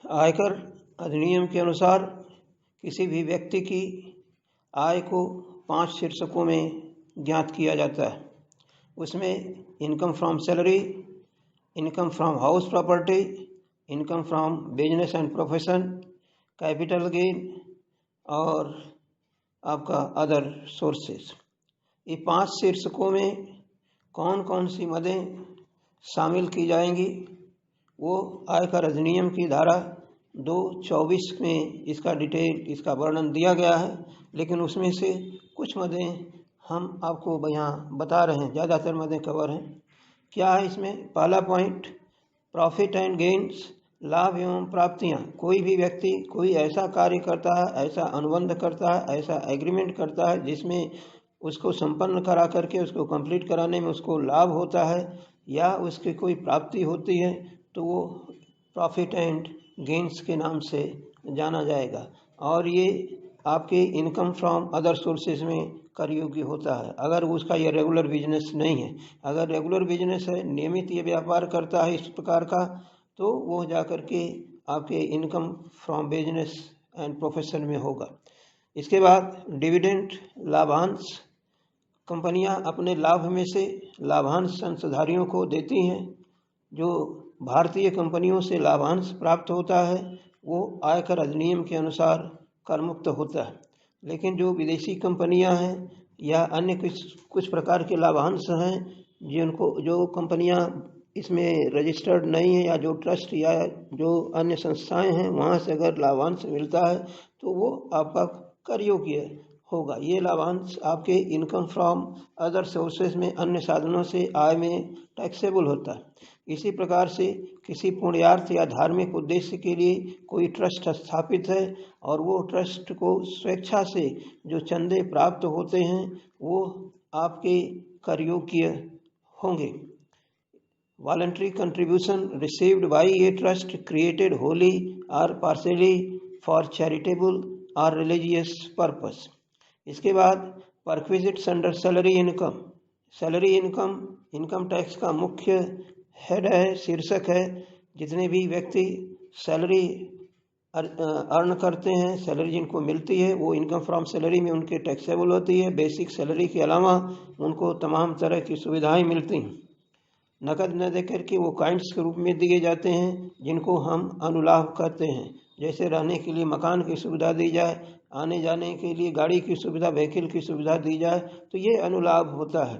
आयकर अधिनियम के अनुसार किसी भी व्यक्ति की आय को 5 शीर्षकों में ज्ञात किया जाता है। उसमें income from salary, income from house property, income from business and profession, capital gain और आपका अदर सोर्सेस। ये 5 शीर्षकों में कौन कौन सी मदें शामिल की जाएंगी वो आयकर अधिनियम की धारा 224 में इसका डिटेल, इसका वर्णन दिया गया है। लेकिन उसमें से कुछ मदें हम आपको यहाँ बता रहे हैं, ज़्यादातर मदें कवर हैं। क्या है इसमें? पहला पॉइंट, प्रॉफिट एंड गेन्स, लाभ एवं प्राप्तियाँ। कोई भी व्यक्ति कोई ऐसा कार्य करता है, ऐसा अनुबंध करता है, ऐसा एग्रीमेंट करता है जिसमें उसको संपन्न करा करके उसको कंप्लीट कराने में उसको लाभ होता है या उसकी कोई प्राप्ति होती है, तो वो प्रॉफिट एंड गेन्स के नाम से जाना जाएगा। और ये आपके इनकम फ्रॉम अदर सोर्सेज में कर योग्य होता है अगर उसका ये रेगुलर बिजनेस नहीं है। अगर रेगुलर बिजनेस है, नियमित ये व्यापार करता है इस प्रकार का, तो वो जा कर के आपके income from business and profession में होगा। इसके बाद डिविडेंड, लाभांश। कंपनियां अपने लाभ में से लाभांश अंशधारियों को देती हैं। जो भारतीय कंपनियों से लाभांश प्राप्त होता है वो आयकर अधिनियम के अनुसार कर मुक्त होता है। लेकिन जो विदेशी कंपनियां हैं या अन्य कुछ प्रकार के लाभांश हैं जो कंपनियां इसमें रजिस्टर्ड नहीं है या जो ट्रस्ट या जो अन्य संस्थाएं हैं वहाँ से अगर लाभांश मिलता है तो वो आपका कर योग्य होगा। ये लाभांश आपके इनकम फ्रॉम अदर सोर्सेज में अन्य साधनों से आय में टैक्सेबल होता है। इसी प्रकार से किसी पुण्यार्थ या धार्मिक उद्देश्य के लिए कोई ट्रस्ट स्थापित है और वो ट्रस्ट को स्वेच्छा से जो चंदे प्राप्त होते हैं वो आपके कर योग्य होंगे। Voluntary contribution received by a trust created Holi और पार्शियली फॉर चैरिटेबल और रिलीजियस पर्पस। इसके बाद perquisites under salary income. Salary income income tax का मुख्य हेड है, शीर्षक है। जितने भी व्यक्ति सैलरी अर्न करते हैं, सैलरी जिनको मिलती है वो इनकम फ्रॉम सैलरी में उनके टैक्सेबल होती है। बेसिक सैलरी के अलावा उनको तमाम तरह की सुविधाएं मिलती हैं। नकद न देकर के वो काइंड्स के रूप में दिए जाते हैं जिनको हम अनुलाभ कहते हैं। जैसे रहने के लिए मकान की सुविधा दी जाए, आने जाने के लिए गाड़ी की सुविधा, व्हीकल की सुविधा दी जाए, तो ये अनुलाभ होता है।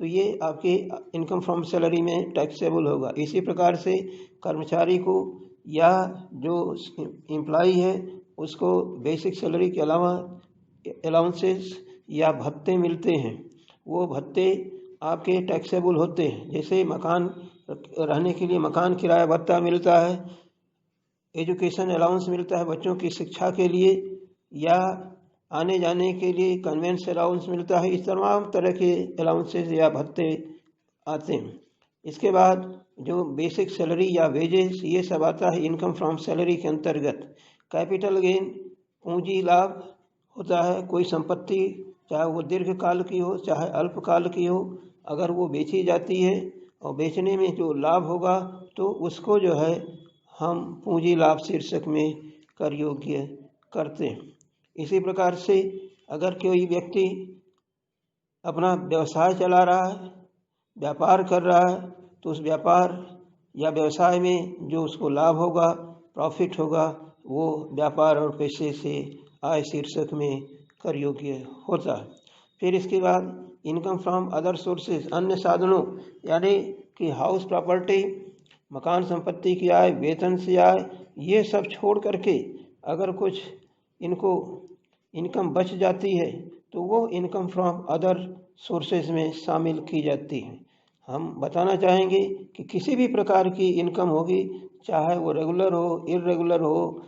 तो ये आपके इनकम फ्रॉम सैलरी में टैक्सेबल होगा। इसी प्रकार से कर्मचारी को या जो एम्प्लॉई है उसको बेसिक सैलरी के अलावा अलाउंसेस या भत्ते मिलते हैं। वो भत्ते आपके टैक्सेबल होते हैं। जैसे मकान रहने के लिए मकान किराया भत्ता मिलता है, एजुकेशन अलाउंस मिलता है बच्चों की शिक्षा के लिए, या आने जाने के लिए कन्वेंस अलाउंस मिलता है। इस तमाम तरह के अलाउंसेस या भत्ते आते हैं। इसके बाद जो बेसिक सैलरी या वेजेस, ये सब आता है इनकम फ्रॉम सैलरी के अंतर्गत। कैपिटल गेन पूंजी लाभ होता है। कोई संपत्ति चाहे वो दीर्घकाल की हो चाहे अल्पकाल की हो, अगर वो बेची जाती है और बेचने में जो लाभ होगा तो उसको जो है हम पूंजी लाभ शीर्षक में कर योग्य करते हैं। इसी प्रकार से अगर कोई व्यक्ति अपना व्यवसाय चला रहा है, व्यापार कर रहा है, तो उस व्यापार या व्यवसाय में जो उसको लाभ होगा, प्रॉफिट होगा, वो व्यापार और पैसे से आय शीर्षक में कर योग्य होता है। फिर इसके बाद इनकम फ्रॉम अदर सोर्सेज, अन्य साधनों, यानी कि हाउस प्रॉपर्टी, मकान संपत्ति की आय, वेतन से आय, ये सब छोड़ करके अगर कुछ इनको इनकम बच जाती है तो वो इनकम फ्रॉम अदर सोर्सेज में शामिल की जाती है। हम बताना चाहेंगे कि किसी भी प्रकार की इनकम होगी, चाहे वो रेगुलर हो, इर्रेगुलर हो,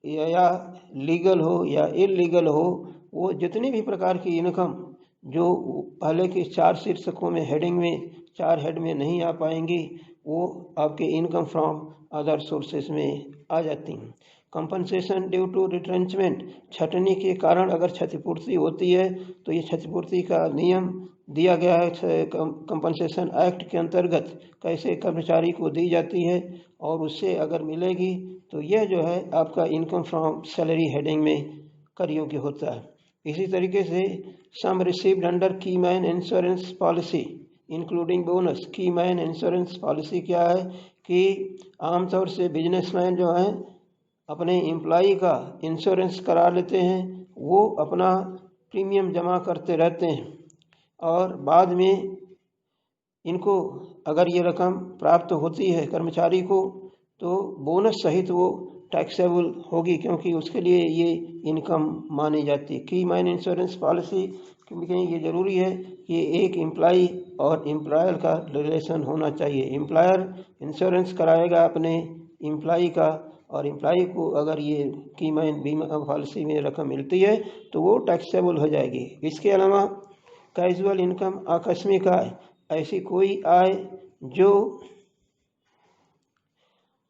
या लीगल हो या इलीगल हो, वो जितनी भी प्रकार की इनकम जो पहले के 4 शीर्षकों में हेडिंग में 4 हेड में नहीं आ पाएंगी, वो आपके इनकम फ्रॉम अदर सोर्सेज में आ जाती हैं। कंपनसेशन ड्यू टू रिट्रेंचमेंट, छटनी के कारण अगर क्षतिपूर्ति होती है तो ये क्षतिपूर्ति का नियम दिया गया है कंपनसेशन एक्ट के अंतर्गत कैसे कर्मचारी को दी जाती है, और उससे अगर मिलेगी तो यह जो है आपका इनकम फ्रॉम सैलरी हेडिंग में कर योग्य होता है। इसी तरीके से सम रिसीव्ड अंडर की man insurance policy including bonus. की मैन इंश्योरेंस पॉलिसी क्या है कि आमतौर से बिजनेसमैन जो हैं अपने एम्प्लॉई का इंश्योरेंस करा लेते हैं, वो अपना प्रीमियम जमा करते रहते हैं और बाद में इनको अगर ये रकम प्राप्त होती है कर्मचारी को तो बोनस सहित वो टैक्सेबल होगी, क्योंकि उसके लिए ये इनकम मानी जाती है। की मैन इंश्योरेंस पॉलिसी क्योंकि ये ज़रूरी है कि एक एम्प्लॉई और एम्प्लॉयर का रिलेशन होना चाहिए। एम्प्लॉयर इंश्योरेंस कराएगा अपने एम्प्लॉई का, और एम्प्लॉई को अगर ये की मैन बीमा पॉलिसी में रकम मिलती है तो वो टैक्सेबल हो जाएगी। इसके अलावा कैजुअल इनकम, आकस्मिक आय, ऐसी कोई आय जो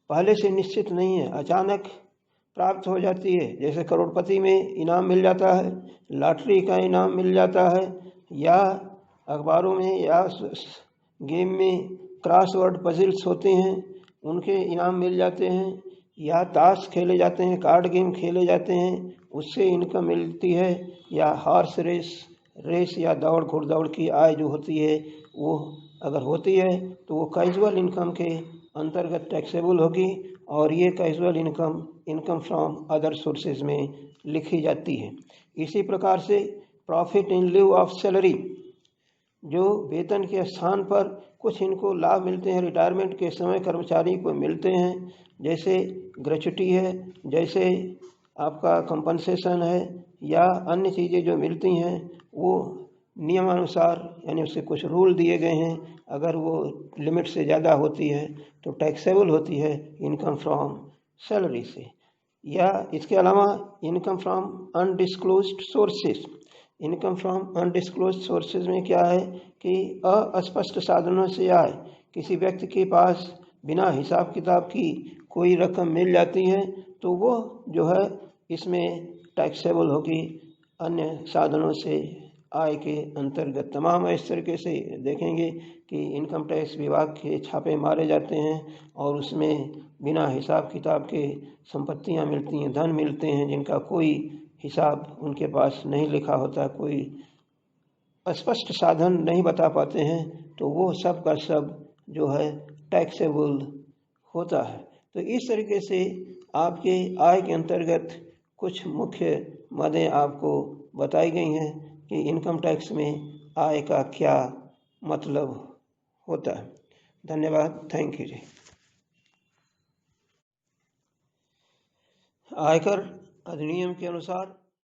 पहले से निश्चित नहीं है, अचानक प्राप्त हो जाती है, जैसे करोड़पति में इनाम मिल जाता है, लॉटरी का इनाम मिल जाता है, या अखबारों में या गेम में क्रॉसवर्ड पजल्स होते हैं उनके इनाम मिल जाते हैं, या ताश खेले जाते हैं, कार्ड गेम खेले जाते हैं उससे इनकम मिलती है, या हॉर्स रेस या दौड़ घुड़दौड़ की आय जो होती है वो अगर होती है तो वो कैजुअल इनकम के अंतर्गत टैक्सेबल होगी, और ये casual income from other sources में लिखी जाती है। इसी प्रकार से प्रॉफिट इन लिeu ऑफ सैलरी, जो वेतन के स्थान पर कुछ इनको लाभ मिलते हैं रिटायरमेंट के समय कर्मचारी को मिलते हैं, जैसे ग्रेच्युटी है, जैसे आपका कंपनसेशन है, या अन्य चीज़ें जो मिलती हैं वो नियमानुसार, यानी उससे कुछ रूल दिए गए हैं, अगर वो लिमिट से ज़्यादा होती है तो टैक्सेबल होती है इनकम फ्रॉम सैलरी से। या इसके अलावा income from undisclosed sources. Income from undisclosed sources में क्या है कि अस्पष्ट साधनों से आए, किसी व्यक्ति के पास बिना हिसाब किताब की कोई रकम मिल जाती है तो वो जो है इसमें टैक्सेबल होगी अन्य साधनों से आय के अंतर्गत। तमाम इस तरीके से देखेंगे कि इनकम टैक्स विभाग के छापे मारे जाते हैं और उसमें बिना हिसाब किताब के संपत्तियां मिलती हैं, धन मिलते हैं जिनका कोई हिसाब उनके पास नहीं लिखा होता, कोई स्पष्ट साधन नहीं बता पाते हैं, तो वो सब का सब जो है टैक्सेबल होता है। तो इस तरीके से आपके आय के अंतर्गत कुछ मुख्य मदें आपको बताई गई हैं कि इनकम टैक्स में आय का क्या मतलब होता है। धन्यवाद, थैंक यू जी। आयकर अधिनियम के अनुसार